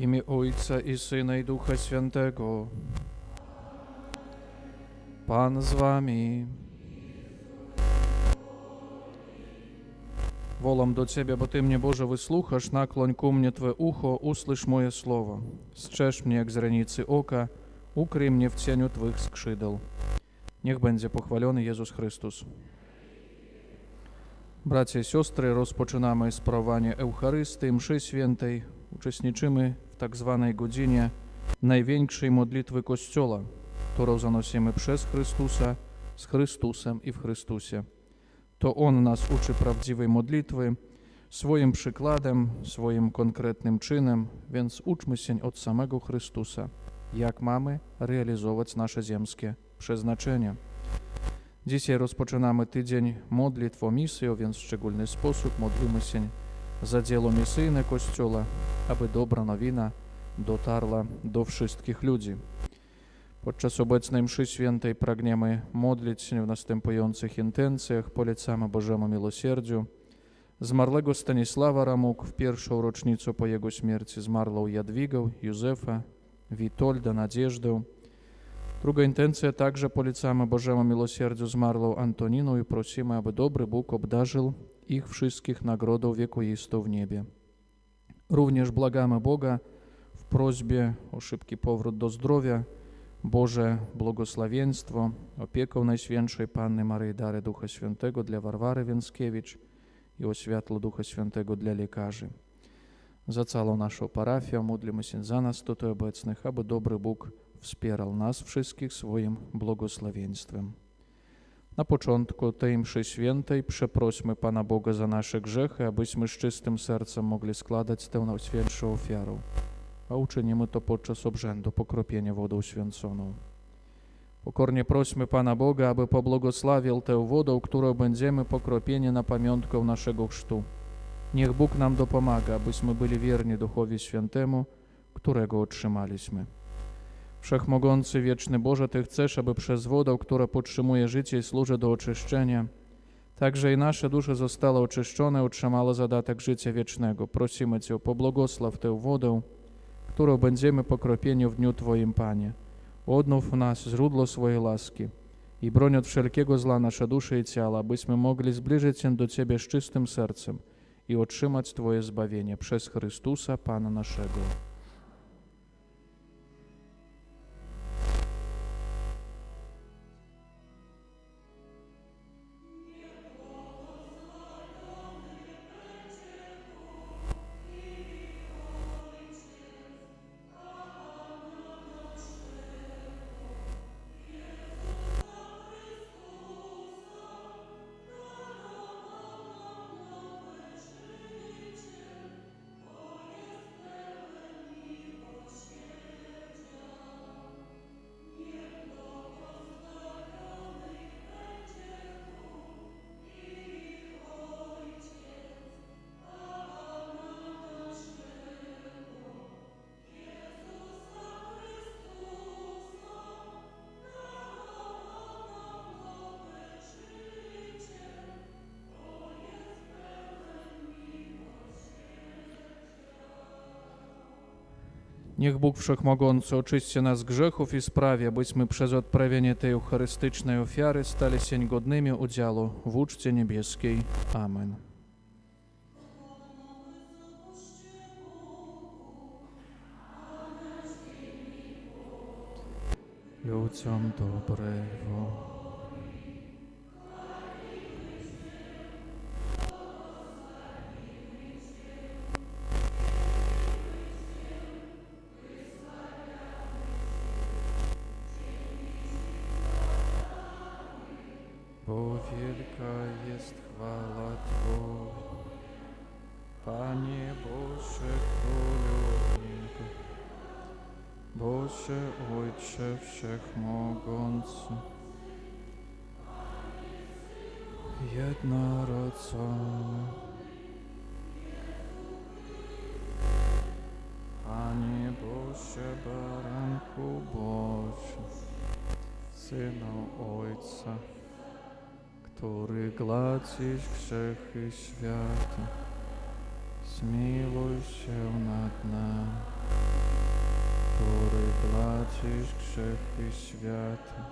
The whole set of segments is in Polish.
imię Ojca i Syna i Ducha Świętego. Pan z wami. Wołam do Ciebie, bo Ty mnie, Boże, wysłuchasz, nakloń ku mnie Twe ucho, usłysz moje słowo. Strzeż mnie jak z ranicy oka, ukryj mnie w cieniu Twych skrzydeł. Niech będzie pochwalony Jezus Chrystus. Bracia i siostry, rozpoczynamy sprawowanie Eucharystii, mszy świętej. Uczestniczymy w tak zwanej godzinie największej modlitwy Kościoła, którą zanosimy przez Chrystusa, z Chrystusem i w Chrystusie. To On nas uczy prawdziwej modlitwy swoim przykładem, swoim konkretnym czynem, więc uczmy się od samego Chrystusa, jak mamy realizować nasze ziemskie przeznaczenie. Dzisiaj rozpoczynamy tydzień modlitw o misję, więc w szczególny sposób modlimy się za dzieło misyjne Kościoła, aby dobra nowina dotarła do wszystkich ludzi. Podczas obecnej mszy świętej pragniemy modlić się w następujących intencjach. Polecamy Bożemu miłosierdziu zmarłego Stanisława Ramuk w pierwszą rocznicę po jego śmierci, zmarłą Jadwigę, Józefa, Witolda, Nadzieżdę. Druga intencja także polecamy Bożemu miłosierdziu zmarłą Antoninę i prosimy, aby dobry Bóg obdarzył ich wszystkich nagrodą wiekuistą w niebie. Również błagamy Boga w prośbie o szybki powrót do zdrowia, Boże błogosławieństwo, opiekę Najświętszej Panny Maryi, dary Ducha Świętego dla Warwary Więckiewicz i o światło Ducha Świętego dla lekarzy. Za całą naszą parafię módlimy się za nas tutaj obecnych, aby dobry Bóg wspierał nas wszystkich swoim błogosławieństwem. Na początku tej mszy świętej przeprośmy Pana Boga za nasze grzechy, abyśmy z czystym sercem mogli składać tę najświętszą ofiarę, a uczynimy to podczas obrzędu pokropienia wodą święconą. Pokornie prośmy Pana Boga, aby pobłogosławił tę wodę, którą będziemy pokropieni na pamiątkę naszego chrztu. Niech Bóg nam dopomaga, abyśmy byli wierni Duchowi Świętemu, którego otrzymaliśmy. Wszechmogący, wieczny Boże, Ty chcesz, aby przez wodę, która podtrzymuje życie i służy do oczyszczenia, także i nasze dusze zostały oczyszczone, otrzymały zadatek życia wiecznego. Prosimy Cię, pobłogosław tę wodę, którą będziemy pokropieni w dniu Twoim, Panie. Odnów w nas źródło swojej łaski i broń od wszelkiego zła nasze dusze i ciała, abyśmy mogli zbliżyć się do Ciebie z czystym sercem i otrzymać Twoje zbawienie przez Chrystusa, Pana naszego. Niech Bóg Wszechmogący oczyści nas z grzechów i sprawi, abyśmy przez odprawienie tej eucharystycznej ofiary stali się godnymi udziału w uczcie niebieskiej. Amen. Ludziom dobrego. Bo wielka jest chwała Twoja, Panie Boże Królu niego, Boże Ojcze Wszechmogący, jednorodzony, Panie Boże Baranku Boży, Synu Ojca, który gładzisz grzechy świata, zmiłuj się nad nami. który gładzisz grzechy świata,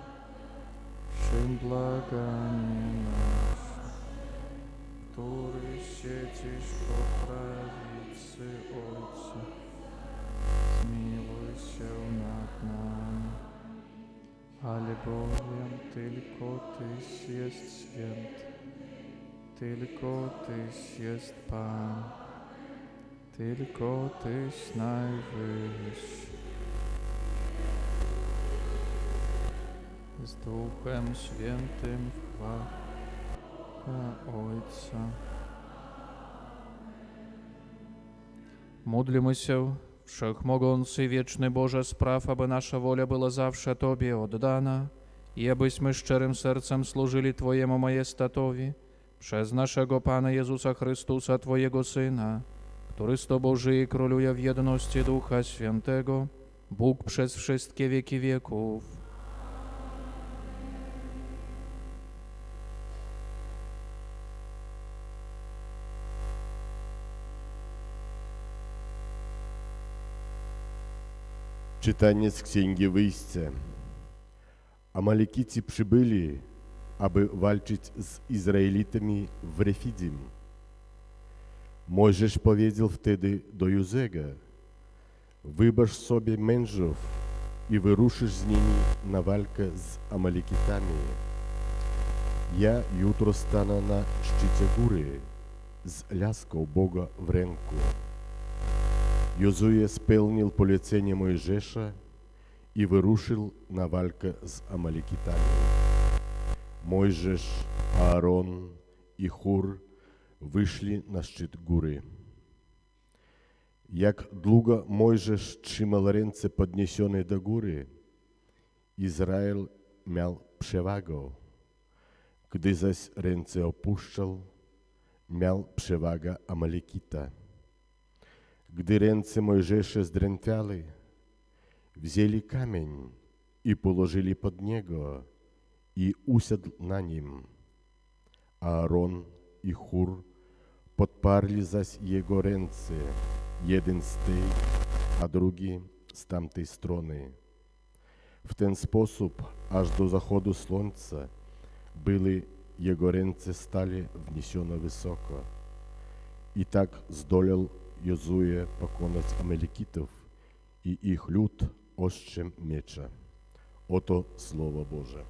czym błaganie nasze, który siedzisz po prawicy Ojca, zmiłuj się nad nami. Albowiem tylko Tyś jest święty, tylko Tyś jest Pan, tylko Tyś najwyższy. Z Duchem Świętym w chwale Ojca. Módlmy się, Wszechmogący, wieczny Boże, spraw, aby nasza wola była zawsze Tobie oddana i abyśmy szczerym sercem służyli Twojemu majestatowi przez naszego Pana Jezusa Chrystusa, Twojego Syna, który z Tobą żyje i króluje w jedności Ducha Świętego, Bóg przez wszystkie wieki wieków. Czytanie z Księgi Wyjścia. Amalekici przybyli, aby walczyć z Izraelitami w Refidim. Mojżesz powiedział wtedy do Józego: wybierz sobie mężów i wyruszysz z nimi na walkę z Amalekitami. Ja jutro stanę na szczycie góry z laską Boga w ręku. Jozue spełnił polecenie Mojżesza i wyruszył na walkę z Amalekitami. Mojżesz, Aaron i Hur wyszli na szczyt góry. Jak długo Mojżesz trzymał ręce podniesione do góry, Izrael miał przewagę. Gdy zaś ręce opuszczał, miał przewagę Amalekita. Gdy ręce Mojżesza zdrętwiały, wzięli kamień i położyli pod niego i usiadł na nim. Aaron i Hur podparli zaś jego ręce, jeden z tej, a drugi z tamtej strony. W ten sposób aż do zachodu słońca były jego ręce stale wniesione wysoko. I tak zdolał Jozue pokonać Amalekitów i ich lud ostrzem miecza. Oto Słowo Boże.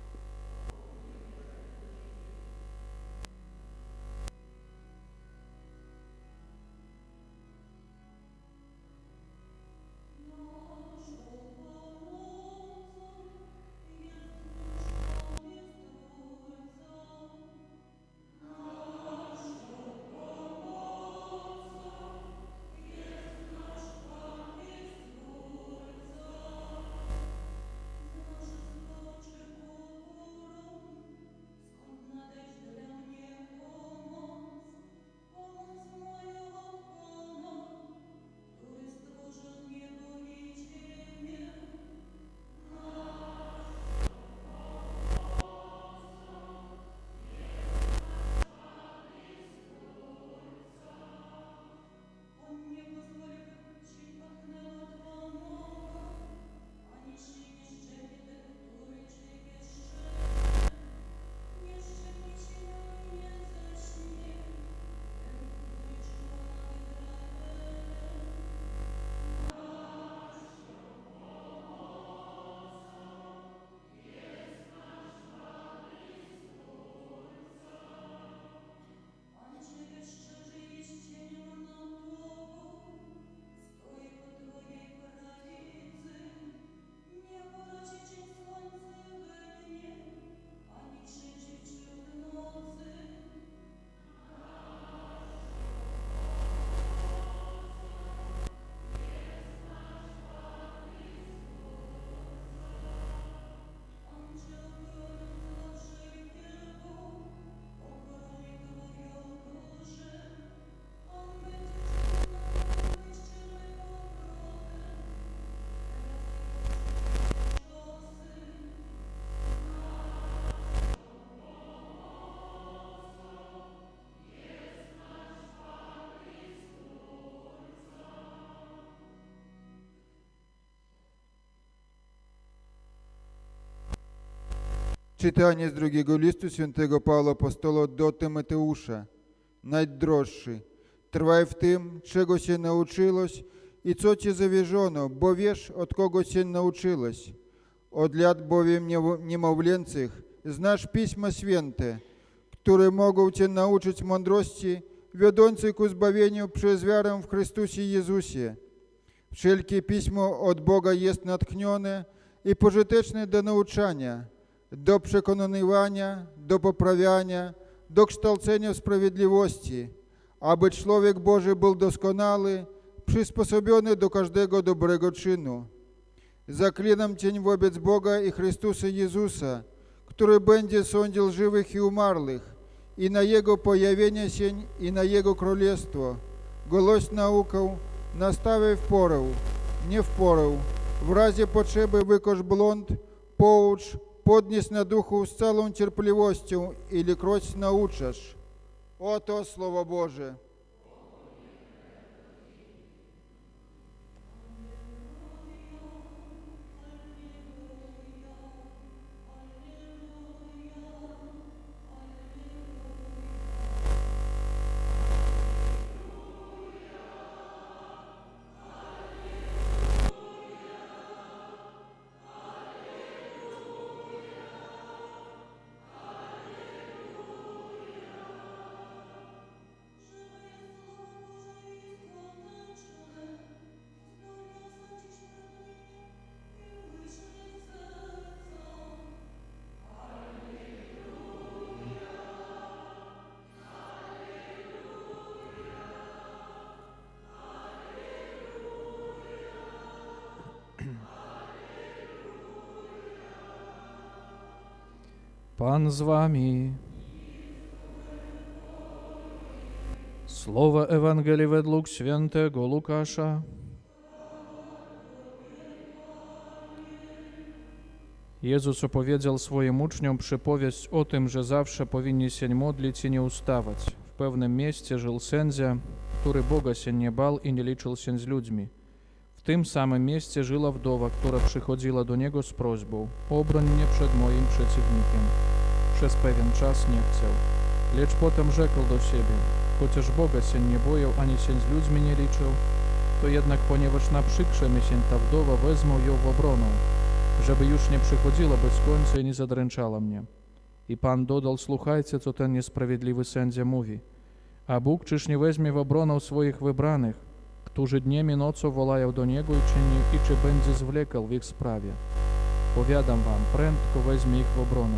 Czytanie z drugiego listu świętego Pawła Apostola do Tymoteusza. Najdroższy, trwaj w tym, czego się nauczyłeś i co ci zawierzono, bo wiesz, od kogo się nauczyłeś. Od lat bowiem niemowlęcych znasz Pisma Święte, które mogą cię nauczyć mądrości, wiodącej ku zbawieniu przez wiarę w Chrystusie Jezusie. Wszelkie Pismo od Boga jest natchnione i pożyteczne do nauczania, do przekonywania, do poprawiania, do kształcenia w sprawiedliwości, aby człowiek Boży był doskonały, przysposobiony do każdego dobrego czynu. Zaklinam Cię wobec Boga i Chrystusa Jezusa, który będzie sądził żywych i umarłych, i na Jego pojawienie się, i na Jego królestwo. Głoś naukę, nastawiaj w porę, nie w porę, w razie potrzeby wykaż błąd, poucz, podnieś na duchu z całą cierpliwością, ilekroć nauczasz. Oto Słowo Boże. Pan z wami. Słowo Ewangelii według świętego Łukasza. Jezus opowiedział swoim uczniom przypowieść o tym, że zawsze powinni się modlić i nie ustawać. W pewnym mieście żył sędzia, który Boga się nie bał i nie liczył się z ludźmi. W tym samym mieście żyła wdowa, która przychodziła do niego z prośbą: obroń mnie przed moim przeciwnikiem. Przez pewien czas nie chciał, lecz potem rzekł do siebie: chociaż Boga się nie boję, ani się z ludźmi nie liczył, to jednak ponieważ naprzykrze mi się ta wdowa, wezmę ją w obronę, żeby już nie przychodziła bez końca i nie zadręczała mnie. I Pan dodał: słuchajcie, co ten niesprawiedliwy sędzia mówi. A Bóg czyż nie weźmie w obronę swoich wybranych, którzy dniem i nocą wołają do Niego i czy będzie zwlekał w ich sprawie? Powiadam wam, prędko weźmie ich w obronę.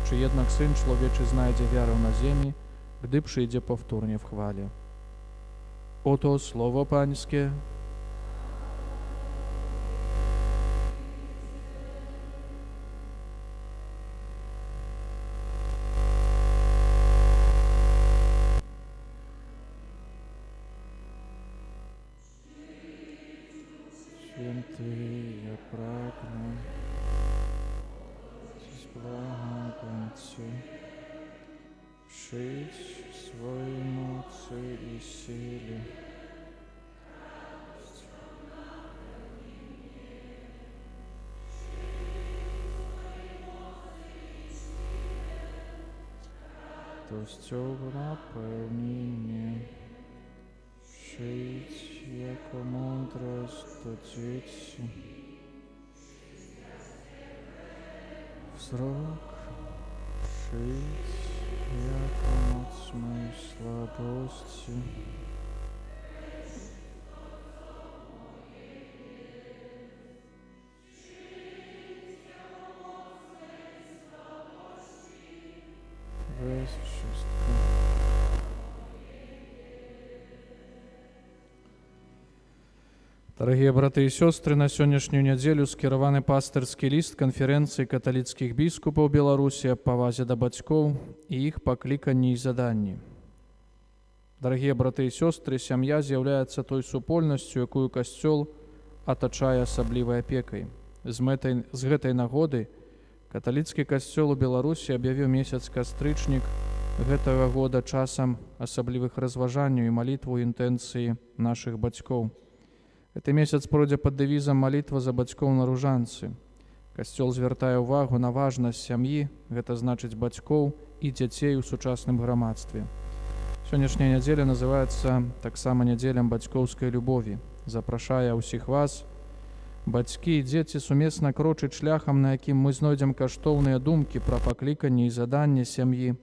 Czy jednak Syn Człowieczy znajdzie wiarę na ziemi, gdy przyjdzie powtórnie w chwale? Oto Słowo Pańskie. Święty, ja pragnę dziś błagać Cię, przyjdź w swojej mocy i sile. Tością napełnij mnie, przyjdź jako mądrość do dzieci, wzrok, przyjdź jako moc mojej słabości. Weź wszystko. Дорогие браты и сестры, на сённяшнюю неделю скіраваны пастырскі ліст канферэнцыі каталіцкіх біскупаў Беларусі аб павазе да бацькоў і іх пакліканні і заданні. Дорогие браты и сестры, сям'я з'яўляецца той супольнасцю, якую Касцёл атачае асаблівай апекай. З гэтай нагоды каталіцкі касцёл у Беларусі аб'явіў месяц кастрычнік гэтага года часам асаблівых разважанняў і малітваў інтэнцыі нашых бацькоў. Гэты месяц пройдзе пад дэвізам «Малітва за бацькоў на Ружанцы». Касцёл звяртае ўвагу на важнасць сям'і, гэта значыць бацькоў і дзяцей у сучасным грамадстве. Сённяшняя нядзеля называецца таксама нядзелям бацькоўскай любові. Запрашае ўсіх вас, бацькі і дзеці, сумесна крочыць шляхам, на якім мы знойдзем каштоўныя думкі пра пакліканне і заданне сям'і,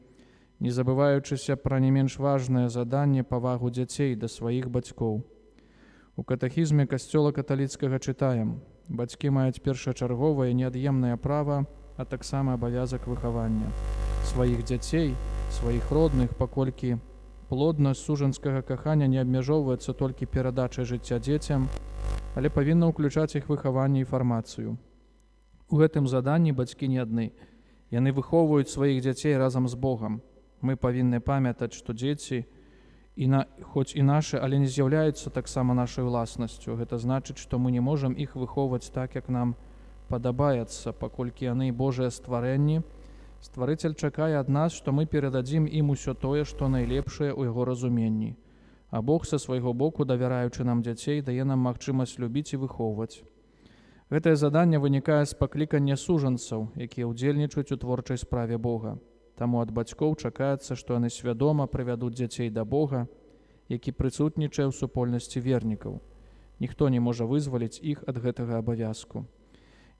не забываючыся пра не менш важнае заданне павагу дзяцей да сваіх бацькоў. У катэхізме касцёла каталіцкага чытаем: бацькі маюць першачарговае неад'емнае права, а таксама абавязак выхавання сваіх дзяцей, сваіх родных, паколькі плоднасць сужанскага кахання не абмяжоўваецца толькі перадачай жыцця дзецям, але павінна ўключаць іх выхаванне і фармацыю. У гэтым заданні бацькі не адны. Яны выхоўваюць сваіх дзяцей разам з Богам. Мы павінны памятаць, што дзеці, хоць і нашы, але не з'яўляюцца таксама нашай уласнасцю. Гэта значыць, што мы не можам іх выхоўваць так, як нам падабаецца, паколькі яны Божыя стварэнні. Стварыцель чакае ад нас, што мы перададзім ім усё тое, што найлепшае ў яго разуменні. А Бог са свайго боку, давяраючы нам дзяцей, дае нам магчымасць любіць і выхоўваць. Гэтае заданне вынікае з паклікання сужанцаў, якія ўдзельнічаюць у творчай справе Бога. Таму ад бацькоў чакаецца, што яны свядома прывядуць дзяцей да Бога, які прысутнічае ў супольнасці вернікаў. Ніхто не можа вызваліць іх ад гэтага абавязку.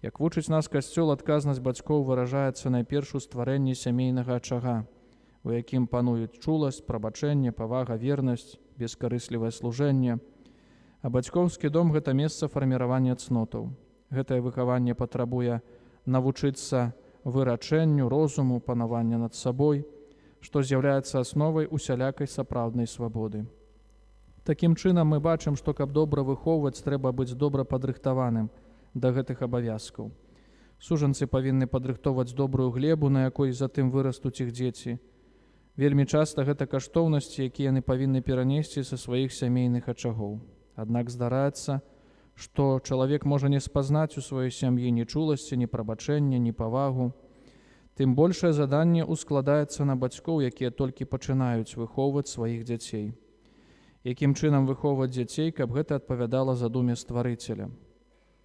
Як вучыць нас касцёл, адказнасць бацькоў выражаецца найперш у стварэнні сямейнага ачага, у якім пануюць чуласць, прабачэнне, павага, вернасць, бескарыслівае служэнне. А бацькоўскі дом – гэта месца фарміравання цнотаў. Гэтае выхаванне патрабуе навучыцца вырачэнню, розуму, панавання над сабой, што з'яўляецца асновай усялякай сапраўднай свабоды. Такім чынам мы бачым, што каб добра выхоўваць, трэба быць добра падрыхтаваным да гэтых абавязкаў. Сужанцы павінны падрыхтоўваць добрую глебу, на якой затым вырастуць іх дзеці. Вельмі часта гэта каштоўнасці, якія яны павінны перанесці са сваіх сямейных ачагоў. Аднак здараецца, што чалавек можа не спазнаць у сваёй сям'і ні чуласці, ні прабачэння, ні павагу. Тым большае заданне ускладаецца на бацькоў, якія толькі пачынаюць выхоўваць сваіх дзяцей. Якім чынам выхоўваць дзяцей, каб гэта адпавядала задуме стварыцеля?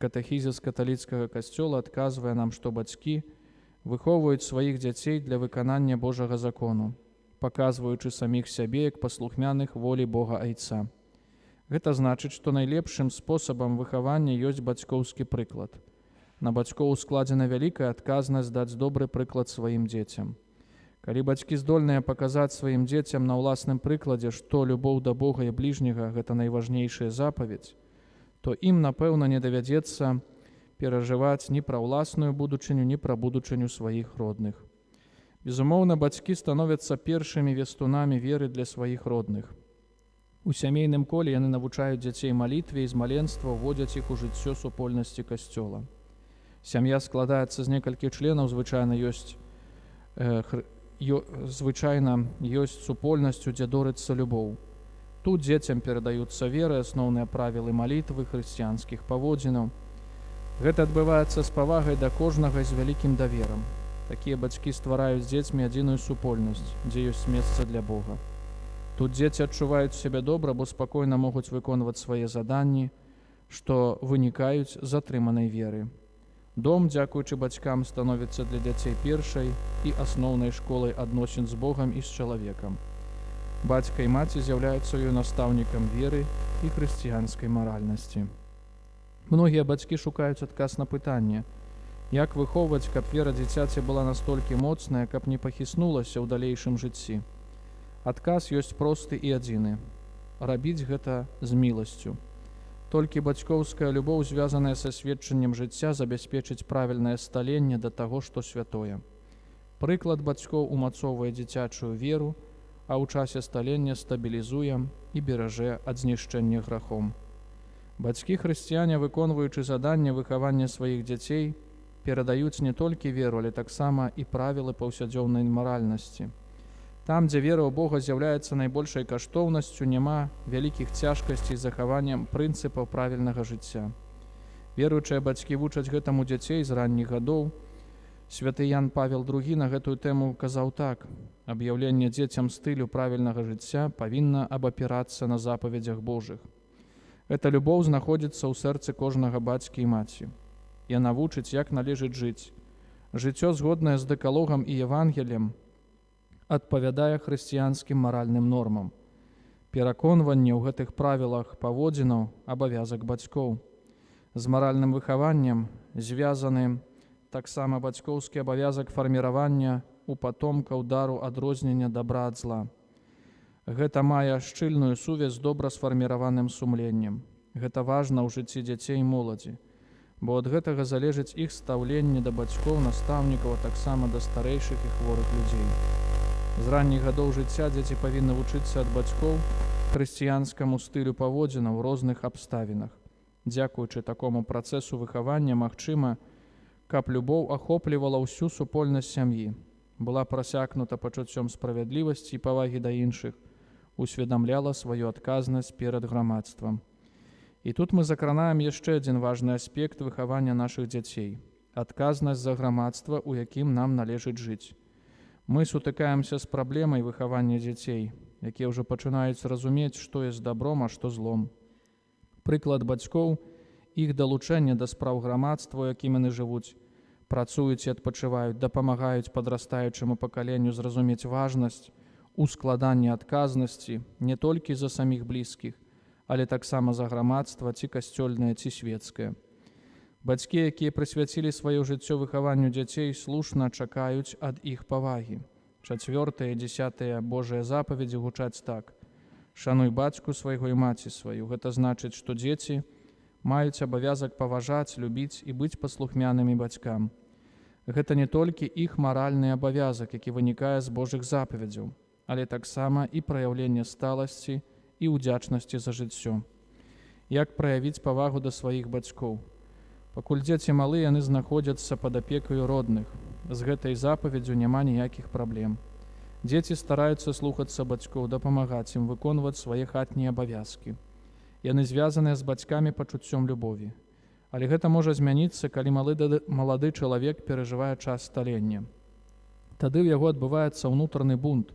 Катэхізіс каталіцкага касцёла адказвае нам, што бацькі выхоўваюць сваіх дзяцей для выканання Божага закону, паказваючы саміх сябе як паслухмяных волі Бога Айца. Гэта значыць, што найлепшым спосабам выхавання ёсць бацькоўскі прыклад. На бацькоў складзена вялікая адказнасць даць добры прыклад сваім дзецям. Калі бацькі здольныя паказаць сваім дзецям на ўласным прыкладзе, што любоў да Бога і бліжняга – гэта найважнейшая запаведь, то ім, напэўна, не давядзецца перажываць ні пра ўласную будучыню, ні пра будучыню сваіх родных. Безумоўна, бацькі становяцца першымі вестунамі веры для сваіх родных. У сямейным коле яны навучаюць дзяцей малітве і з маленства ўводзяць іх у жыццё супольнасці касцёла. Сям'я складаецца з некалькіх членаў, звычайна ёсць супольнасцю, дзе дорыцца любоў. Тут дзецям перадаюцца веры, асноўныя правілы малітвы, хрысціянскіх паводзінаў. Гэта адбываецца з павагай да кожнага з вялікім даверам. Такія бацькі ствараюць з дзецьмі адзіную супольнасць, дзе ёсць месца для Бога. Тут дзеці адчуваюць сябе добра, бо спакойна могуць выконваць свае заданні, што вынікаюць з атрыманай веры. Дом, дзякуючы бацькам, становіцца для дзяцей першай і асноўнай школай адносін з Богам і з чалавекам. Бацька і маці з'яўляюцца ёй настаўнікам веры і хрысціянскай маральнасці. Многія бацькі шукаюць адказ на пытанне, як выхоўваць, каб вера дзіцяці была настолькі моцная, каб не пахіснулася ў далейшым жыцці. Адказ ёсць просты і адзіны. Рабіць гэта з міласцю. Толькі бацькоўская любоў, звязаная са сведчаннем жыцця, забяспечыць правільнае сталенне да таго, што святое. Прыклад бацькоў умацоўвае дзіцячую веру, а ў часе сталення стабілізуе і беражэ ад знішчэння грахом. Бацькі-хрысціяне, выконваючы заданне выхавання сваіх дзяцей, перадаюць не толькі веру, але таксама і правілы паўсядзённай маральнасці. Там, дзе вера ў Бога з'яўляецца найбольшай каштоўнасцю, няма вялікіх цяжкасцей з захаваннем прынцыпаў правільнага жыцця. Веруючыя бацькі вучаць гэтаму дзяцей з ранніх гадоў. Святы Ян Павел II на гэтую тэму казаў так: аб'яўленне дзецям стылю правільнага жыцця павінна абапірацца на запаведзях Божых. Эта любоў знаходзіцца ў сэрцы кожнага бацькі і маці. і навучыць, як належыць жыць. Жыццё, згоднае з дэкалогам і Евангеліем, адпавядае хрысціянскім маральным нормам. Пераконванне ў гэтых правілах паводзінаў абавязак бацькоў. З маральным выхаваннем звязаны таксама бацькоўскі абавязак фарміравання у патомкаў дару адрознення дабра ад зла. Гэта мае шчыльную сувязь з добра сфарміраваным сумленнем. Гэта важна ў жыцці дзяцей і моладзі, бо ад гэтага залежыць іх стаўленне да бацькоў, настаўнікаў, а таксама да старэйшых і хворых людзей. З ранніх гадоў жыцця дзеці павінны вучыцца ад бацькоў хрысціянскаму стылю паводзінаў у розных абставінах. Дзякуючы такому працэсу выхавання магчыма, каб любоў ахоплівала ўсю супольнасць сям'і, была прасякнута пачуццём справядлівасці і павагі да іншых, усведамляла сваю адказнасць перад грамадствам. І тут мы закранаем яшчэ адзін важны аспект выхавання нашых дзяцей – адказнасць за грамадства, у якім нам належыць жыць. Мы сутыкаемся з праблемай выхавання дзяцей, якія ўжо пачынаюць разумець, што ёсць добром, а што злом. Прыклад бацькоў, іх далучэнне да спраў грамадства, у якім яны жывуць, працуюць і адпачываюць, дапамагаюць падрастаючаму пакаленню зразумець важнасць у складанні адказнасці не толькі за саміх блізкіх, але таксама за грамадства, ці касцёльнае, ці светскае. Бацькі, якія прысвяцілі сваё жыццё выхаванню дзяцей, слушна чакаюць ад іх павагі. 4 і 10 Божыя запаведзі гучаць так: «Шануй бацьку свайго і маці сваю». Гэта значыць, што дзеці маюць абавязак паважаць, любіць і быць паслухмянымі бацькам. Гэта не толькі іх маральны абавязак, які вынікае з Божых запаведзяў, але таксама і праяўленне сталасці і ўдзячнасці за жыццё. Як праявіць павагу да сваіх бацькоў? Пакуль дзеці малыя, яны знаходзяцца пад апекаю родных. З гэтай запаведзю няма ніякіх праблем. Дзеці стараюцца слухацца бацькоў, дапамагаць ім выконваць свае хатнія абавязкі. Яны звязаныя з бацькамі пачуццём любові. Але гэта можа змяніцца, калі малады чалавек перажывае час сталення. Тады ў яго адбываецца ўнутраны бунт,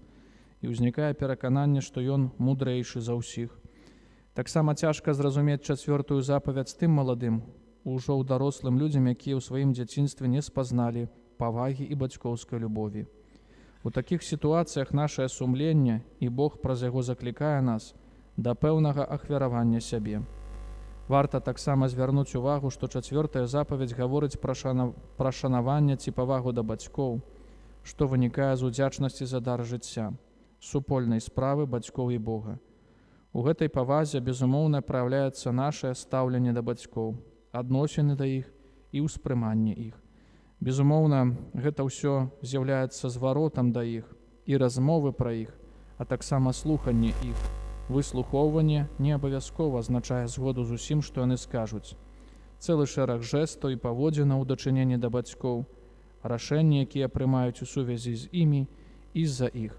і ўзнікае перакананне, што ён мудрэйшы за ўсіх. Таксама цяжка зразумець 4 запаведь тым маладым, ужо ў дарослым людзям, якія ў сваім дзяцінстве не спазналі павагі і бацькоўскай любові. У такіх сітуацыях нашае сумленне, і Бог праз яго заклікае нас да пэўнага ахвяравання сябе. Варта таксама звярнуць увагу, што 4 запаведь гаворыць пра шанаванне ці павагу да бацькоў, што вынікае з удзячнасці за дар жыцця, супольнай справы бацькоў і Бога. У гэтай павазе, безумоўна, праяўляецца нашае стаўленне да бацькоў, адносіны да іх і ўспрыманне іх. Безумоўна, гэта ўсё з'яўляецца зваротам да іх і размовы пра іх, а таксама слуханне іх. Выслухоўванне не абавязкова азначае згоду з усім, што яны скажуць. Цэлы шэраг жэстаў і паводзінаў у дачыненні да бацькоў, рашэнні, якія прымаюць у сувязі з імі і з-за іх.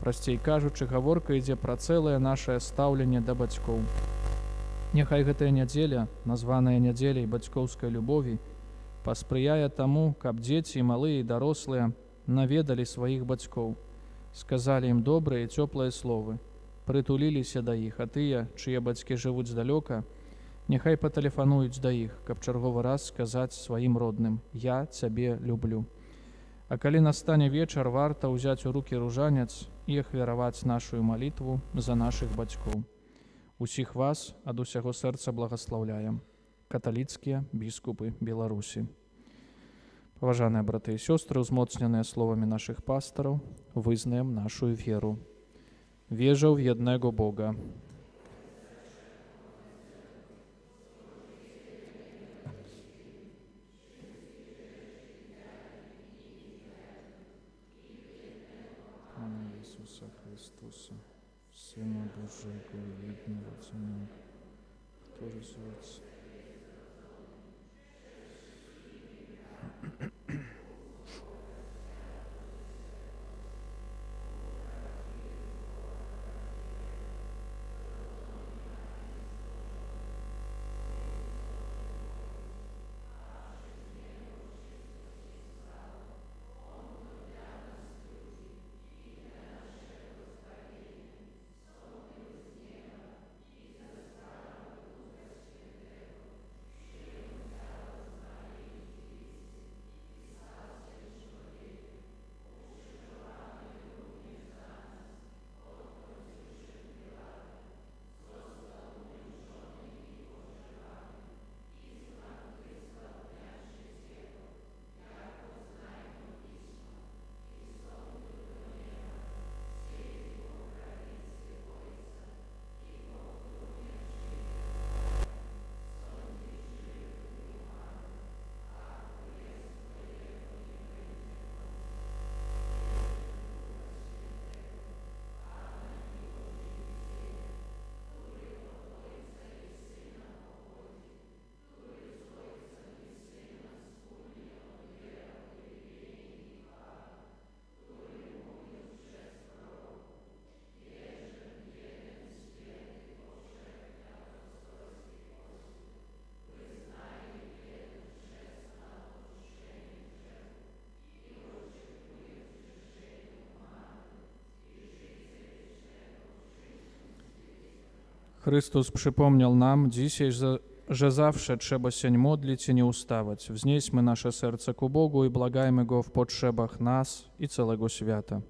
Прасцей кажучы, гаворка ідзе пра цэлае нашае стаўленне да бацькоў. Няхай гэтая нядзеля, названая нядзеляй бацькоўскай любові, паспрыяе таму, каб дзеці, малыя і дарослыя, наведалі сваіх бацькоў, сказалі ім добрыя і цёплыя словы, прытуліліся да іх, а тыя, чые бацькі жывуць далёка, няхай патэлефануюць да іх, каб чарговы раз сказаць сваім родным: «Я цябе люблю». А калі настане вечар, варта ўзяць у рукі ружанец і ахвяраваць нашую малітву за нашых бацькоў. Усіх вас ад усяго сэрца благаслаўляем. Каталіцкія біскупы Беларусі. Паважаныя браты і сёстры, узмоцненыя словамі нашых пастараў, вызнаем нашу веру. Wierzę w jednego Boga. Pana Jezusa Chrystusa, Syna Bożego i jednorodzonego, który z Ojcem Chrystus przypomniał nam dzisiaj, że zawsze trzeba się modlić i nie ustawać. Wznieśmy nasze serce ku Bogu i błagajmy Go w potrzebach nas i całego świata.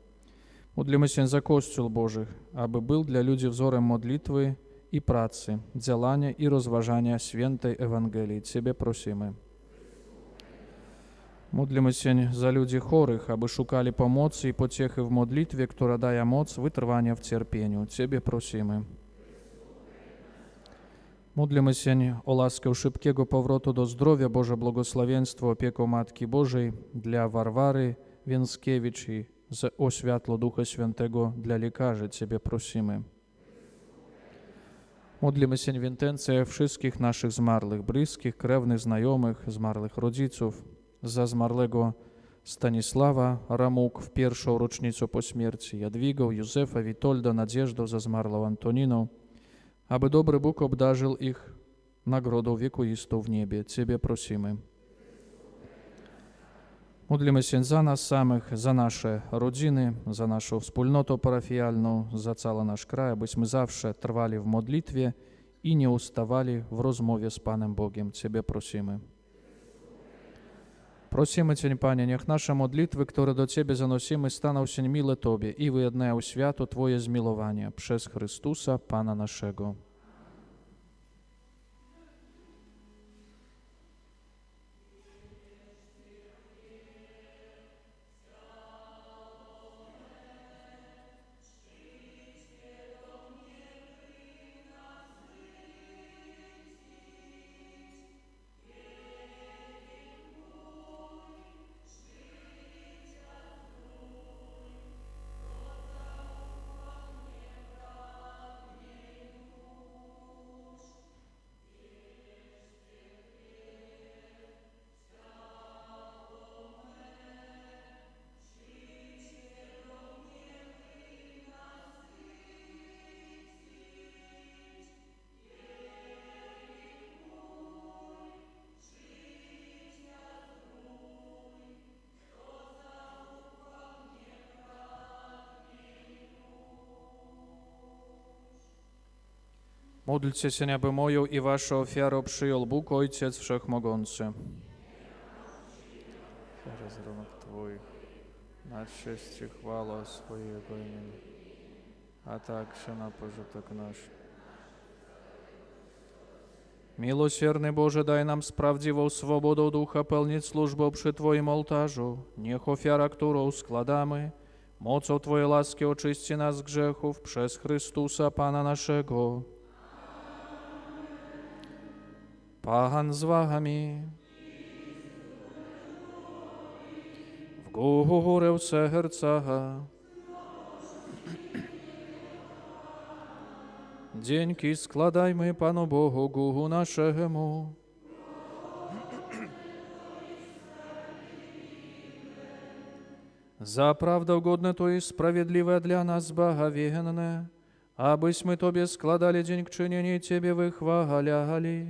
Modlimy się za Kościół Boży, aby był dla ludzi wzorem modlitwy i pracy, działania i rozważania świętej Ewangelii. Ciebie prosimy. Modlimy się za ludzi chorych, aby szukali pomocy i pociechy w modlitwie, która daje moc wytrwania w cierpieniu. Ciebie prosimy. Modlimy się o laskę szybkiego powrotu do zdrowia, Boże błogosławieństwo, opieką Matki Bożej dla Warwary Więckiewicz i o światło Ducha Świętego dla lekarzy. Ciebie prosimy. Modlimy się w intencjach wszystkich naszych zmarłych, bliskich, krewnych, znajomych, zmarłych rodziców, za zmarłego Stanisława Ramuk w pierwszą rocznicę po śmierci, Jadwigę, Józefa, Witolda, Nadzieżdę, za zmarłą Antoniną, aby dobry Bóg obdarzył ich nagrodą wiekuistą w niebie. Ciebie prosimy. Modlimy się za nas samych, za nasze rodziny, za naszą wspólnotę parafialną, za cały nasz kraj, abyśmy zawsze trwali w modlitwie i nie ustawali w rozmowie z Panem Bogiem. Ciebie prosimy. Prosimy Cię, Panie, niech nasze modlitwy, które do Ciebie zanosimy, staną się mile Tobie i wyjednają światu Twoje zmiłowanie przez Chrystusa, Pana naszego. Módlcie się, aby moją i waszą ofiarę przyjął Bóg, Ojciec Wszechmogący. Через рунок Твой, на честь и хвала Своего имени, а также на пожиток наш. Miłosierny Boże, daj nam z prawdziwą swobodą ducha pełnić służbę przy Twoim ołtarzu. Niech ofiara, którą składamy, mocą Twojej łaski oczyści nas z grzechów przez Chrystusa Pana naszego. Pan z wami. W górę serca. Dzięki składajmy Panu Bogu naszemu. Za prawdę godne to i sprawiedliwe dla nas zbawienne, abyśmy Tobie składali dziękczynienie i Ciebie wychwalali.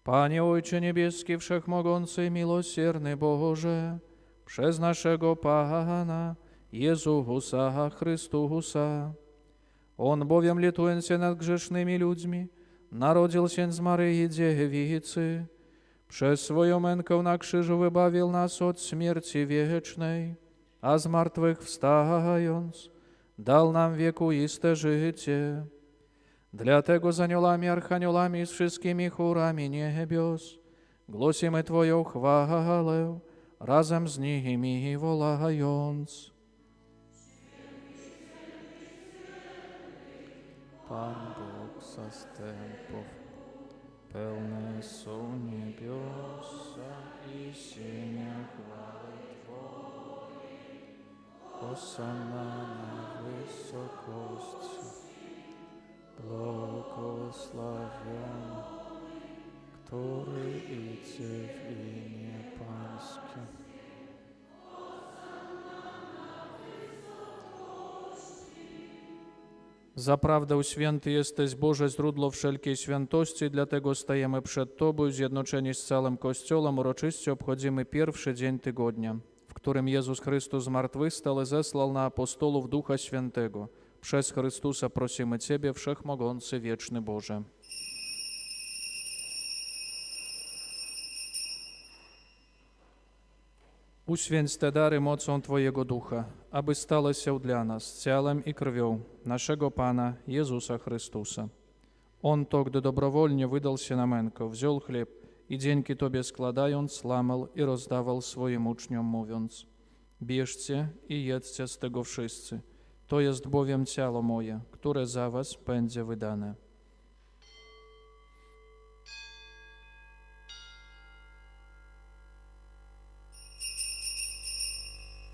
Panie Ojcze Niebieski, Wszechmogący, miłosierny Boże, przez naszego Pana Jezusa Chrystusa. On bowiem, litując się nad grzesznymi ludźmi, narodził się z Maryi Dziewicy. Przez swoją mękę na krzyżu wybawił nas od śmierci wiecznej, a z martwych wstając, dał nam wiekuiste życie. Dlatego z aniołami, archaniołami i z wszystkimi chórami niebios głosimy Twoją chwałę, razem z nimi wołając. Pan Bóg zastępów, pełne są niebiosa i ziemia chwały Twojej. Hosanna na wysokości, błogosławiony, który idzie w imię Pańskie. Zaprawdę święty jesteś, Boże, źródło wszelkiej świętości, dlatego stajemy przed Tobą, zjednoczeni z całym Kościołem, uroczyście obchodzimy pierwszy dzień tygodnia, w którym Jezus Chrystus zmartwychwstał i zesłał na apostołów Ducha Świętego, Przez Chrystusa prosimy Ciebie, Wszechmogący, Wieczny Boże. Uświęć te dary mocą Twojego Ducha, aby stały się dla nas ciałem i krwią naszego Pana Jezusa Chrystusa. On to, gdy dobrowolnie wydał się na mękę, wziął chleb i dzięki Tobie składając, lamał i rozdawał swoim uczniom, mówiąc: bierzcie i jedzcie z tego wszyscy. To jest bowiem ciało moje, które za was będzie wydane.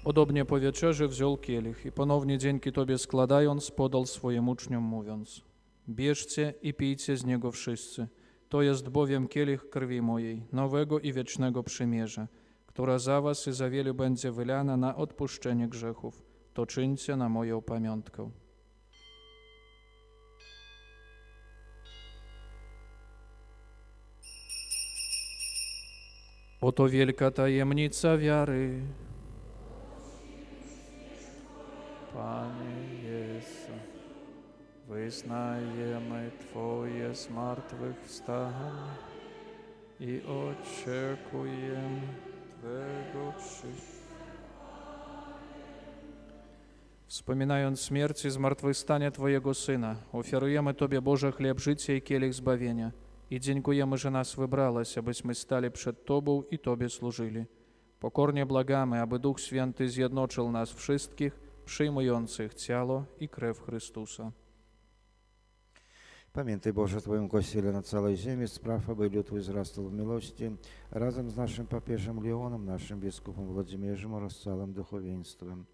Podobnie po wieczerzy wziął kielich i ponownie dzięki Tobie składając, podał swoim uczniom, mówiąc: bierzcie i pijcie z niego wszyscy. To jest bowiem kielich krwi mojej, nowego i wiecznego przymierza, która za was i za wielu będzie wylana na odpuszczenie grzechów. To czyńcie na moją pamiątkę. Oto wielka tajemnica wiary. Panie Jezu, wyznajemy Twoje zmartwychwstanie i oczekujemy Twego przyjścia. Wspominając śmierć i zmartwychwstanie Twojego Syna, ofiarujemy Tobie, Boże, chleb życia i kielich zbawienia i dziękujemy, że nas wybrałeś, abyśmy stali przed Tobą i Tobie służyli. Pokornie błagamy, aby Duch Święty zjednoczył nas wszystkich, przyjmujących ciało i krew Chrystusa. Pamiętaj, Boże, o Twoim Kościele na całej ziemi, spraw, aby lud Twój wzrastał w miłości, razem z naszym papieżem Leonem, naszym biskupem Włodzimierzem oraz całym duchowieństwem.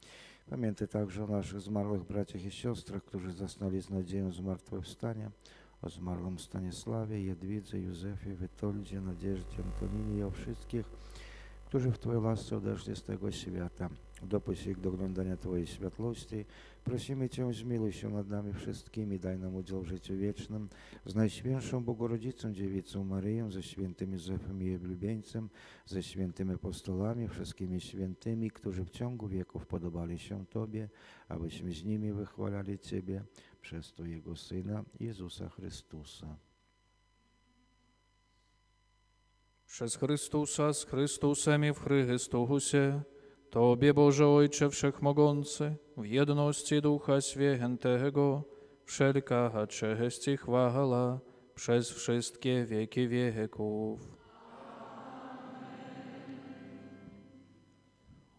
Pamiętaj także o naszych zmarłych braciach i siostrach, którzy zasnęli z nadzieją zmartwychwstania, o zmarłym Stanisławie, Jadwidze, Józefie, Witoldzie, Nadzieżdzie, Antoninie i o wszystkich, którzy w Twojej łasce odeszli z tego świata. Dopuść ich do oglądania Twojej światłości. Prosimy Cię, zmiłuj się nad nami wszystkimi, daj nam udział w życiu wiecznym, z Najświętszą Bogorodzicą Dziewicą Maryją, ze świętym Józefem i jej oblubieńcem, ze świętymi apostolami, wszystkimi świętymi, którzy w ciągu wieków podobali się Tobie, abyśmy z nimi wychwalali Ciebie przez Twojego Syna, Jezusa Chrystusa. Przez Chrystusa, z Chrystusem i w Chrystusie, Tobie, Boże Ojcze Wszechmogący, w jedności Ducha Świętego, wszelka cześć i chwała przez wszystkie wieki wieków.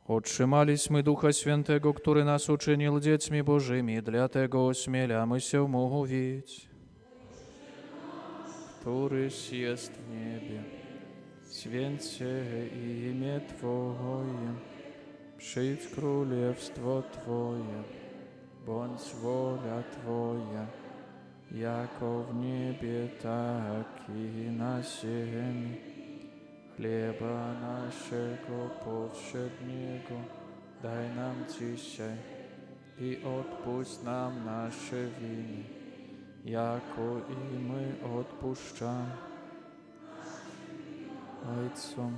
Otrzymaliśmy Ducha Świętego, który nas uczynił dziećmi Bożymi, dlatego ośmielamy się mówić: któryś jest w niebie, święć się imię Twoje, przyjdź królestwo Twoje, bądź wola Twoja, jako w niebie, tak i na ziemi. Chleba naszego powszedniego daj nam dzisiaj i odpuść nam nasze winy, jako i my odpuszczamy ojcom.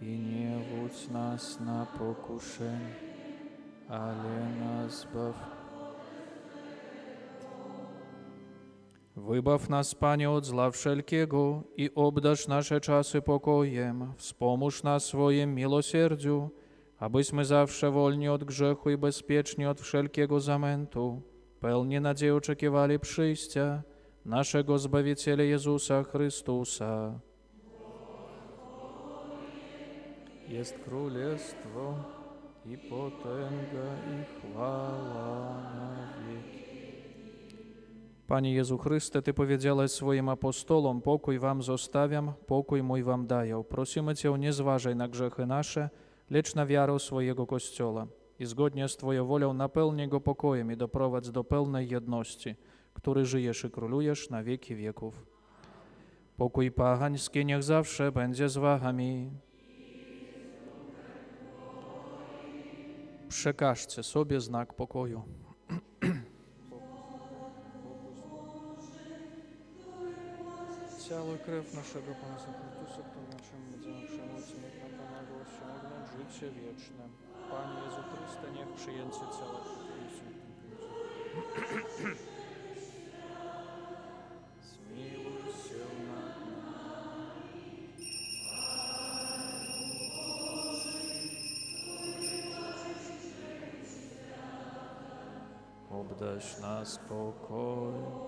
I nie wódź nas na pokuszenie, ale nas zbaw. Wybaw nas, Panie, od zła wszelkiego i obdarz nasze czasy pokojem. Wspomóż nas swoim miłosierdziu, abyśmy zawsze wolni od grzechu i bezpieczni od wszelkiego zamętu, pełni nadziei oczekiwali przyjścia naszego Zbawiciela Jezusa Chrystusa. Jest królestwo i potęga i chwała na wieki. Panie Jezu Chryste, Ty powiedziałeś swoim apostolom: pokój wam zostawiam, pokój mój wam daję. Prosimy Cię, nie zważaj na grzechy nasze, lecz na wiarę swojego Kościoła. I zgodnie z Twoją wolą napełnij go pokojem i doprowadź do pełnej jedności, który żyjesz i królujesz na wieki wieków. Pokój pachański niech zawsze będzie z wami. Przekażcie sobie znak pokoju. Ciało i krew naszego Pana Chrystusa, który naszym będziemy przemocnić, nam pomagał osiągnąć życie wieczne. Panie Jezu Chryste, niech przyjęcie ciała Twoje święte. Zmiłuj się nad nami. Obdarz nas pokoju.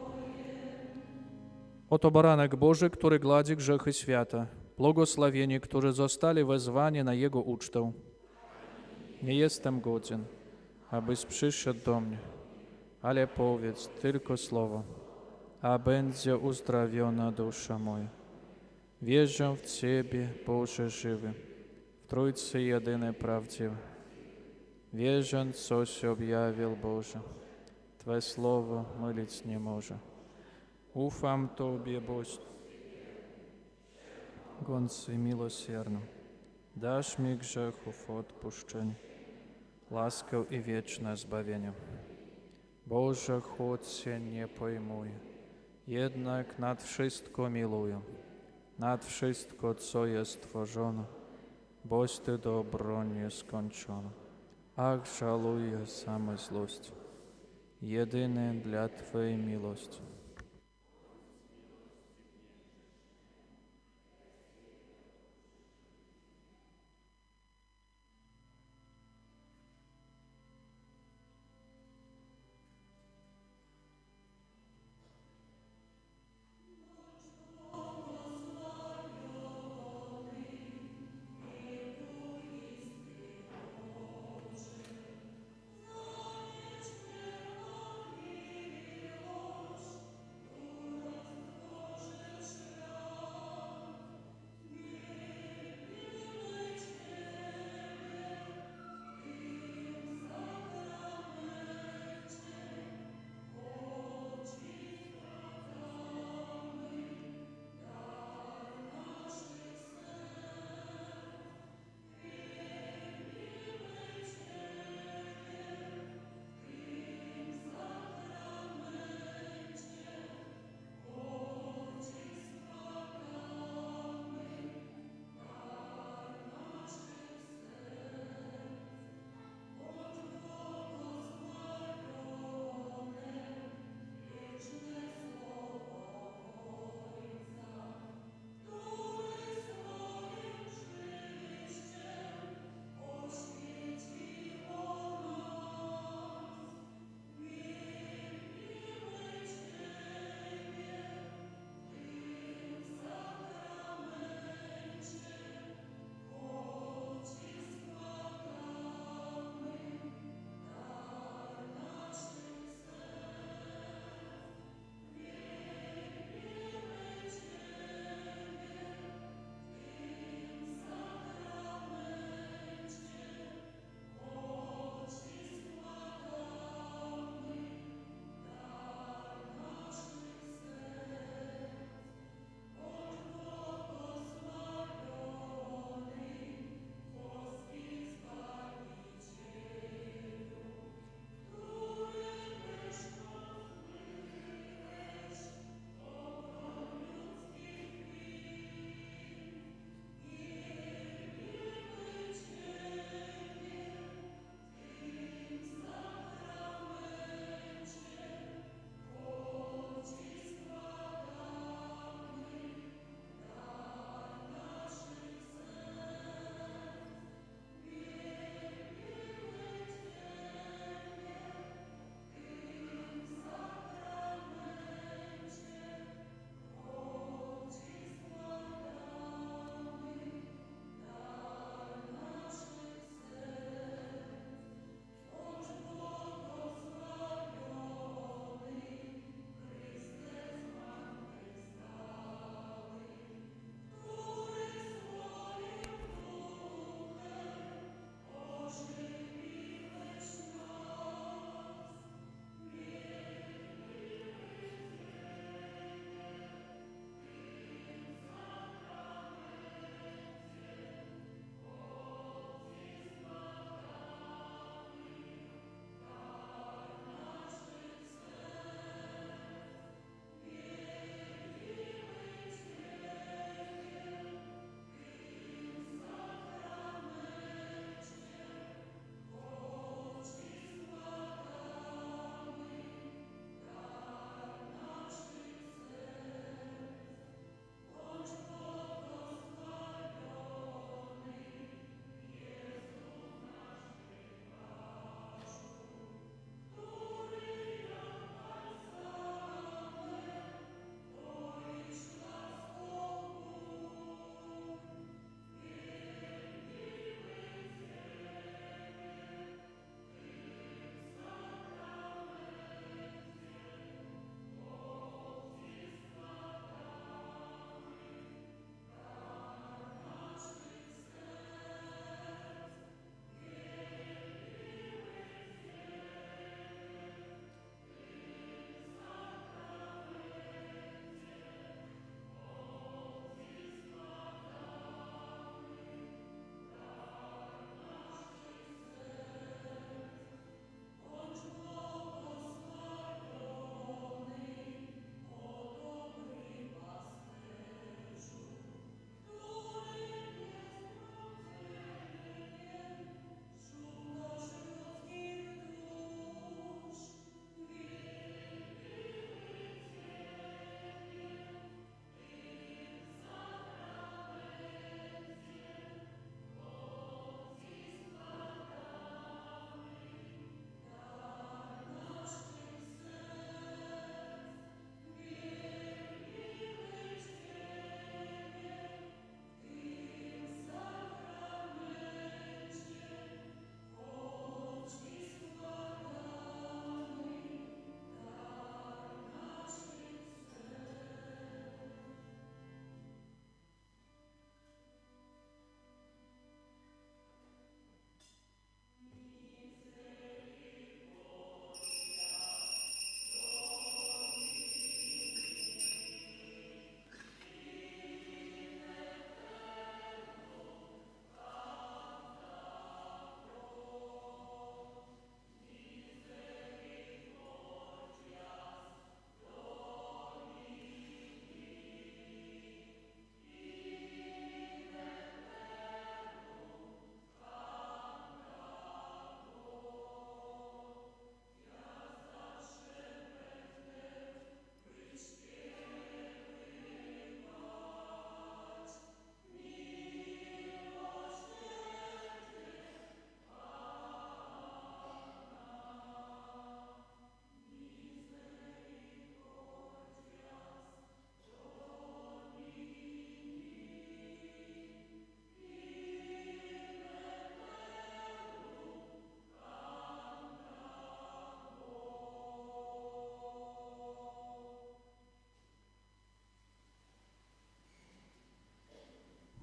Oto baranek Boży, który gladzi grzechy świata. Błogosławieni, którzy zostali wezwani na Jego ucztę. Nie jestem godzien, abyś przyszedł do mnie, ale powiedz tylko słowo, a będzie uzdrowiona dusza moja. Wierzę w Ciebie, Boże żywy, w Trójcy jedyny prawdziwy. Wierzę, co się objawił Boże, Twoje słowo mylić nie może. Ufam Tobie, Boże, Gońcy miłosierny, dasz mi grzechów odpuszczenie, łaskę i wieczne zbawienie. Boże, choć się nie pojmuję, jednak nad wszystko miluję, nad wszystko, co jest stworzone, boś Ty dobro nieskończone. Ach, żaluję same złości, jedyne dla Twojej miłości.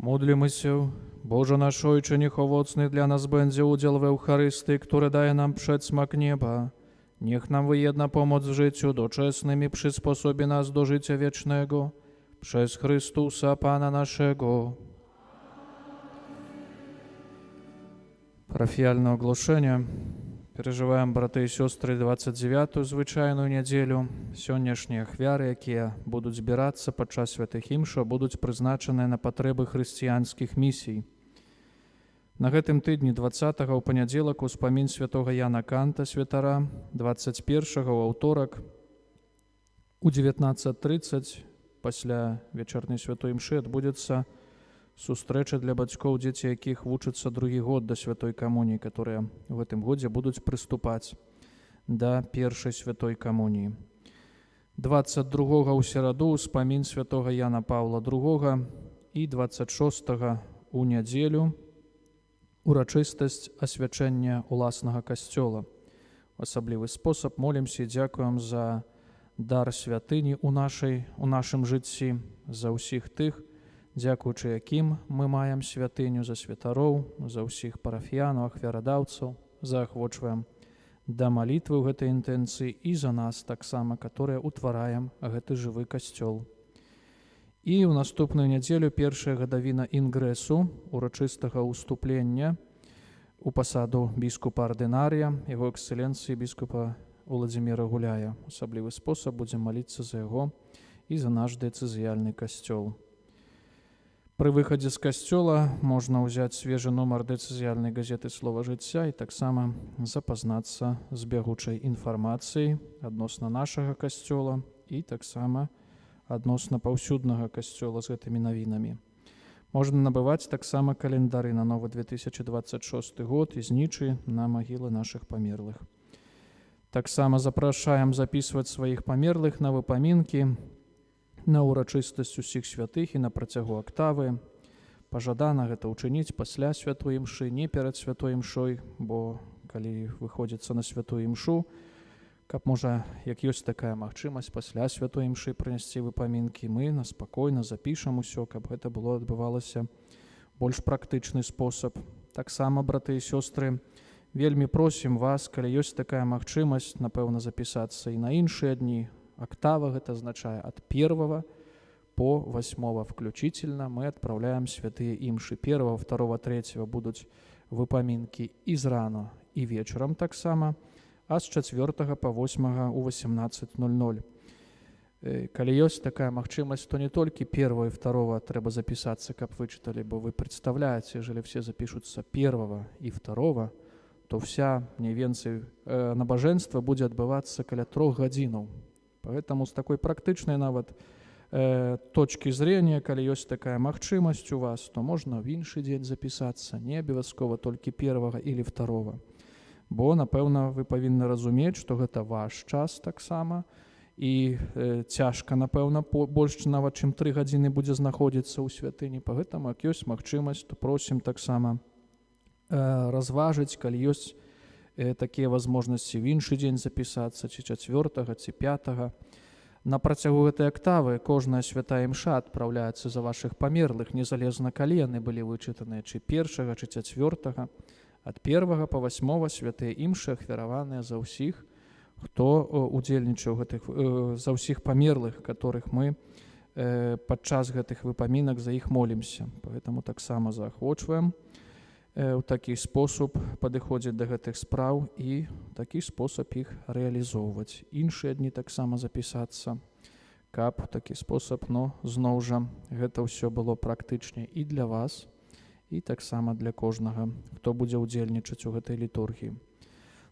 Módlimy Boże nasz Ojcze, niech owocny dla nas będzie udział w Eucharystii, który daje nam przedsmak nieba. Niech nam wyjedna pomoc w życiu doczesnym i przysposobi nas do życia wiecznego. Przez Chrystusa Pana naszego. Parafialne ogłoszenie. Переживаем, браты і сёстры, 29-ю звычайную нядзелю. Сённяшнія ахвяры, якія будуць збірацца падчас святых імшаў, будуць прызначаныя на патрэбы хрысціянскіх місій. На гэтым тыдні 20-го ў панядзелак успамін святога Яна Канта, святара, 21-го ў аўторак у 19:30 пасля вечарняй святой імшы адбудзецца сустрэча для бацькоў, дзеці якіх вучацца другі год да святой камуніі, которые в гэтым годзе будуць прыступаць да першай святой камуніі. 22-го ў сераду успамін святога Яна Паўла II і 26-го ў нядзелю урачыстасць асвячэння ўласнага касцёла. У асаблівы спосаб молімся і дзякуем за дар святыні ў нашым жыцці, за ўсіх тых, дзякуючы якім мы маем святыню, за святароў, за ўсіх парафіянаў, ахвярадаўцаў, заахвочваем да малітвы ў гэтай інтэнцыі і за нас таксама, которые ўтвараем гэты жывы касцёл. І ў наступную нядзелю першая гадавіна інгрэсу, урачыстага ўступлення у пасаду біскупа ардынарыя, яго эксцэленцыі біскупа Уладзіміра Гуляя. Асаблівы спосаб будзем маліцца за яго і за наш дыяцэзіяльны касцёл. Пры выхадзе з касцёла можна ўзяць свежы нумар дыяцэзіяльнай газеты «Слова жыцця» і таксама запазнацца з бягучай інфармацыяй адносна нашага касцёла і таксама адносна паўсюднага касцёла з гэтымі навінамі. Можна набываць таксама календары на новы 2026 год і знічы на магілы нашых памерлых. Таксама запрашаем запісваць сваіх памерлых на выпамінкі, на урачыстасць усіх святых і на працягу актавы. Пажадана гэта ўчыніць пасля святой імшы, не перад святой імшой, бо калі выходзіцца на святую імшу, каб можа, як ёсць такая магчымасць пасля святой імшы прынесці выпамінкі, мы спакойна запішам усё, каб гэта было адбывалася больш практычны спосаб. Таксама, браты і сёстры, вельмі просім вас, калі ёсць такая магчымасць, напэўна, запісацца і на іншыя дні. Октава, это означает от 1 по 8 включительно мы отправляем святые имши. 1, 2, 3 будут выпоминки из рано и вечером так само, а с 4 по 8 у 18:00. Калі ёсць такая магчымасць, то не толькі 1 і 2 трэба запісацца, каб вычыталі, бо вы представляеце, jeżeli все запишутся 1 і 2, то вся невенцый набажэнства будзе адбывацца каля 3 гадзінаў. Поэтому с такой практычнай нават точки зрения, калі ёсць такая магчымасць у вас, то можна в іншы дзень запісацца, не абавязкова толькі 1 или 2. Бо, напэўна, вы павінны разумець, што гэта ваш час таксама, і цяжка, напэўна, больш нават, чым 3 гадзіны будзе знаходзіцца ў святыні. Па гэтаму, як ёсць магчымасць, то просім таксама разважыць, калі ёсць такія возможности в іншы дзень запісацца, ці 4, ці 5. На працягу гэтай актавы кожная святая імша адпраўляецца за вашых памерлых, незалежна калі яны былі вычытаныя, ці 1, ці 4. Ад 1 по 8 святыя імшы ахвяраваныя за ўсіх, хто удзельнічаў гэтых, за ўсіх памерлых, которых мы падчас гэтых выпамінак за іх молімся. Поэтому таксама заахвочваем у такі спосаб падыходзіць да гэтых спраў і такі спосаб іх рэалізоўваць. Іншыя дні таксама запісацца, каб у такі спосаб, зноў жа, гэта ўсё было практычней і для вас, і таксама для кожнага, хто будзе ўдзельнічаць у гэтай літургіі.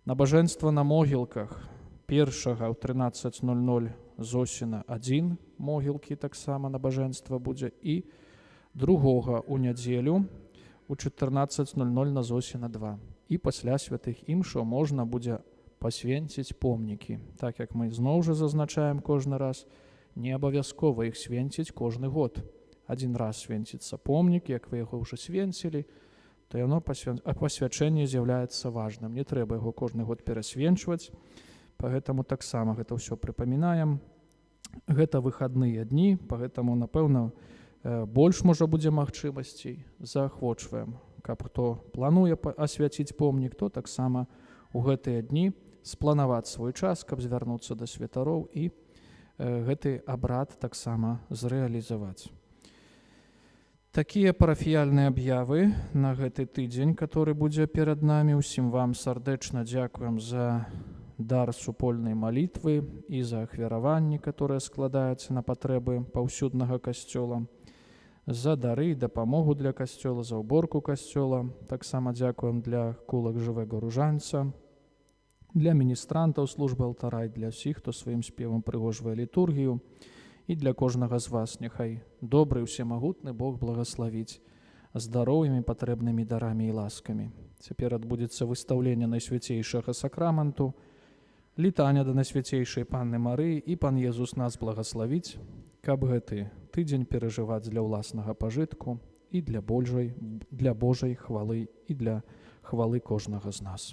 Набажэнства на могілках. 1 ў 13:00 Зосіна 1 могілкі таксама набажэнства будзе, і 2 ў нядзелю у 14:00 на Зосіна 2. І пасля святых імшаў можна будзе пасвенціць помнікі. Так як мы зноў жа зазначаем кожны раз, не абавязкова іх свенціць кожны год. Один раз свенціцца помнік, як вы яго ўжо свенцілі, то яно пасвячэнне з'яўляецца важным. Не трэба яго кожны год перасвенчваць, поэтому таксама гэта ўсё прыпамінаем. Гэта выхадныя дні, поэтому, напэўна, больш можа будзе магчымасцей, заахвочваем, каб хто плануе асвяціць помнік, то таксама у гэтыя дні спланаваць свой час, каб звярнуцца да святароў і гэты абрад таксама зрэалізаваць. Такія парафіяльныя аб'явы на гэты тыдзень, который будзе перад намі. Усім вам сардэчна дзякуем за дар супольнай малітвы і за ахвяраванні, которые складаюцца на патрэбы паўсюднага касцёла, за дары і дапамогу для касцёла, за ўборку касцёла. Таксама дзякуем для кулак жывога ружанца, для міністрантаў службы алтара і для ўсіх, хто сваім спевам прыгожвае літургію. І для кожнага з вас няхай добры ўсемагутны Бог благаславіць здароўямі, патрэбнымі дарамі і ласкамі. Цяпер адбудзецца выстаўленне Найсвяцейшага сакраменту, літання да Найсвяцейшай Панны Марыі, і Пан Езус нас благаславіць, каб гэты тыдзень перажываць для ўласнага пажытку і для Божай хвалы і для хвалы кожнага з нас.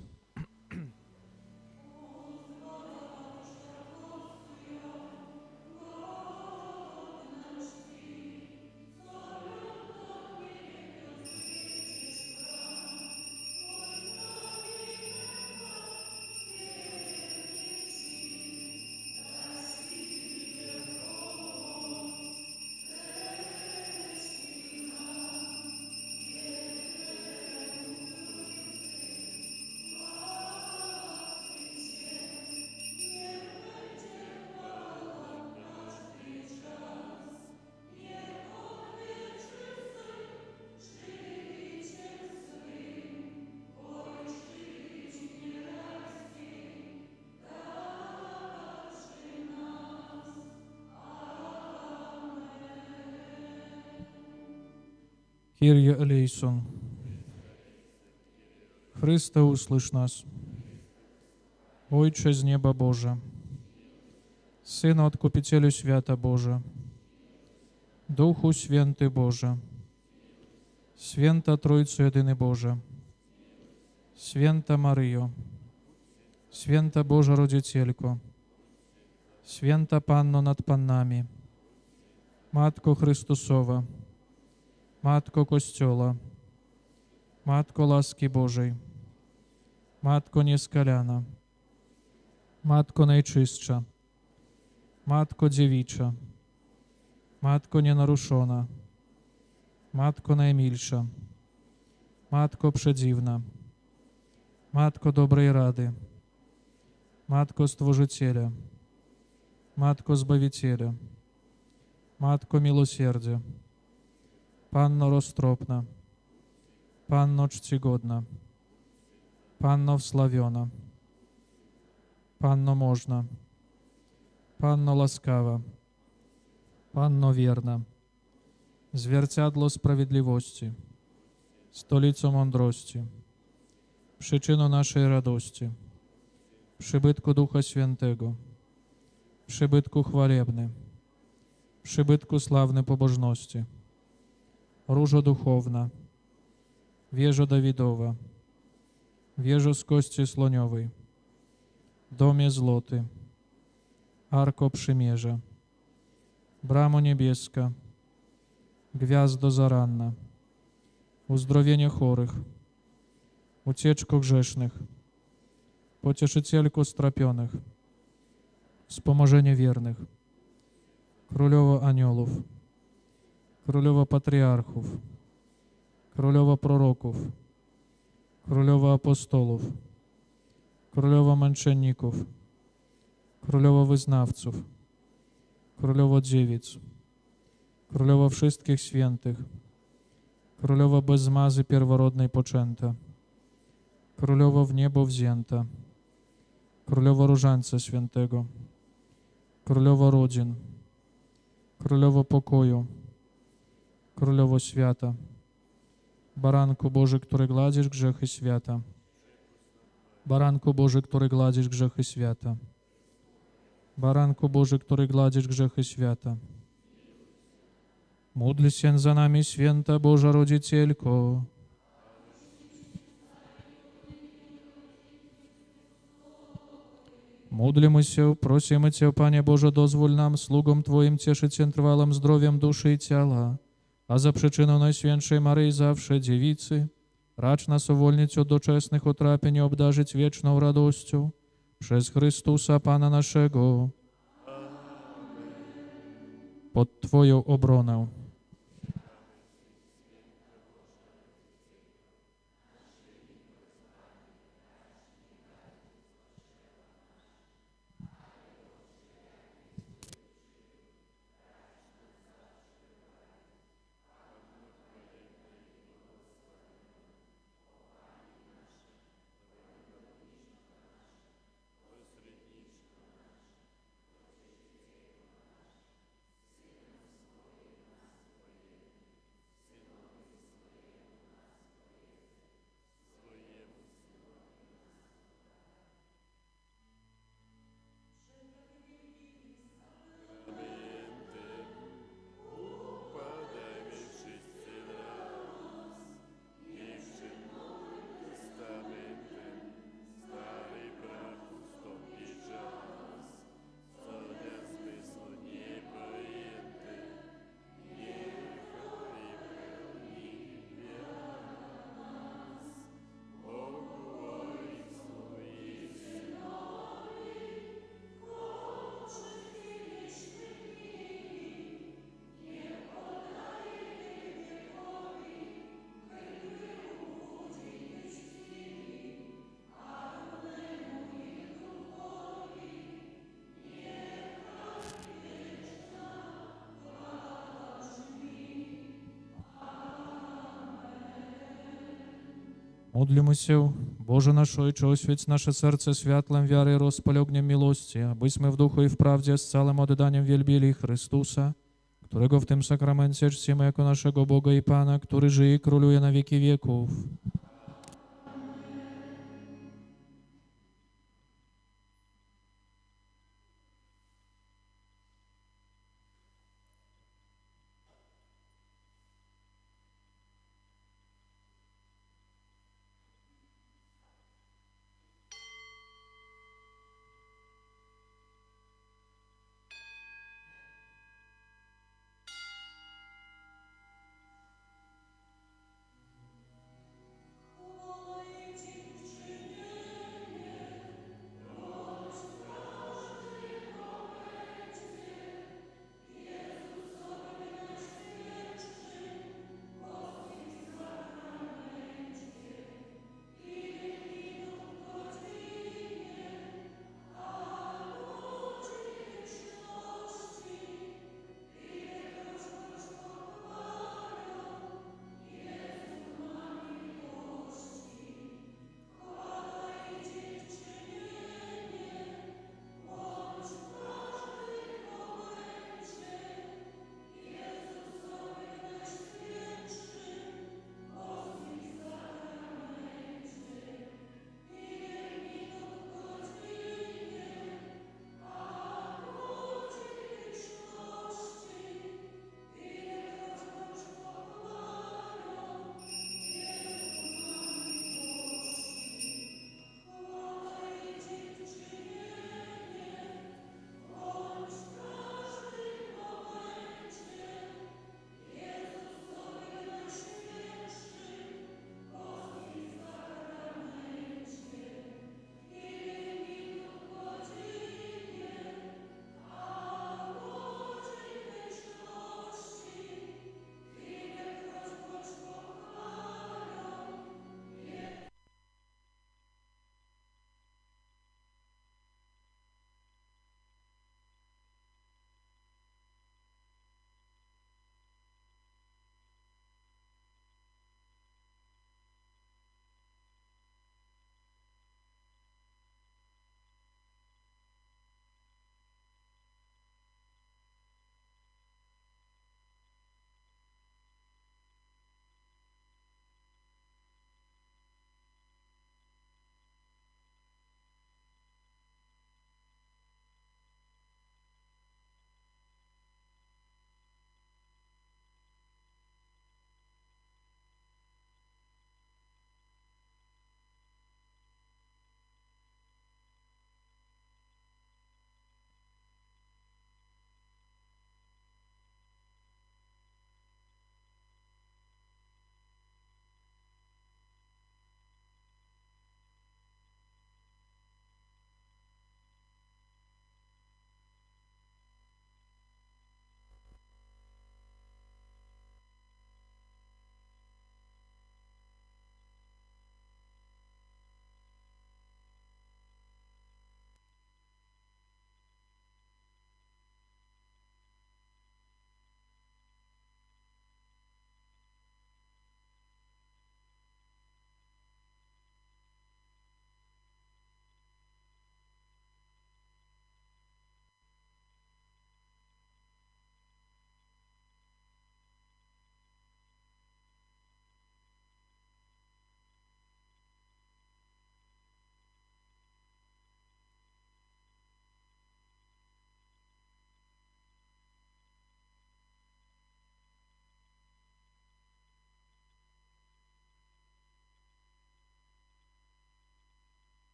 Kyrie eleison. Chryste, usłysz nas. Ojcze z nieba Boże, Synu Odkupicielu świata Boże, Duchu Święty Boże, Święta Trójco Jedyny Boże, Święta Maryjo, Święta Boża Rodzicielko, Święta Panno nad Pannami, Matko Chrystusowa, Matko Kościoła, Matko łaski Bożej, Matko nieskaliana, Matko najczystsza, Matko dziewicza, Matko nienaruszona, Matko najmilsza, Matko przedziwna, Matko dobrej rady, Matko Stworzyciela, Matko Zbawiciela, Matko miłosierdzia, Panno roztropna, Panno czcigodna, Panno wslawiona, Panno można, Panno łaskawa, Panno wierna, zwierciadło sprawiedliwości, stolico mądrości, przyczyną naszej radości, przybytku Ducha Świętego, przybytku chwalebny, przybytku sławny pobożności, różo duchowna, wieżo Dawidowa, wieżo z kości słoniowej, domie złoty, arko przymierza, bramo niebieska, gwiazdo zaranna, uzdrowienie chorych, ucieczko grzesznych, pocieszycielko strapionych, wspomożenie wiernych, królowo aniołów, królowo patriarchów, królowo proroków, królowo apostolów, królowo męczenników, królowo wyznawców, królowo dziewic, królowo wszystkich świętych, królowo bez zmazy pierworodnej poczęta, królowo w niebo wzięta, królowo różańca świętego, królowo rodzin, królowo pokoju, królowo świata, baranku Boży, który gladzisz grzechy świata, baranku Boży, który gladzisz grzechy świata, baranku Boży, który gladzisz grzechy świata. Módl się za nami, święta Boża Rodzicielko. Módlmy się, prosimy Cię, Panie Boże, dozwól nam, sługom Twoim, cieszyć się trwałym zdrowiem duszy i ciała a za przyczyną Najświętszej Maryi zawsze Dziewicy, racz nas uwolnić od doczesnych utrapień i obdarzyć wieczną radością przez Chrystusa Pana naszego. Pod Twoją obronę. Módlmy się, Boże nasz Ojcze, oświeć nasze serce światłem wiary i rozpal ogniem miłości, abyśmy w duchu i w prawdzie z całym oddaniem wielbili Chrystusa, którego w tym sakramencie czcimy jako naszego Boga i Pana, który żyje i króluje na wieki wieków.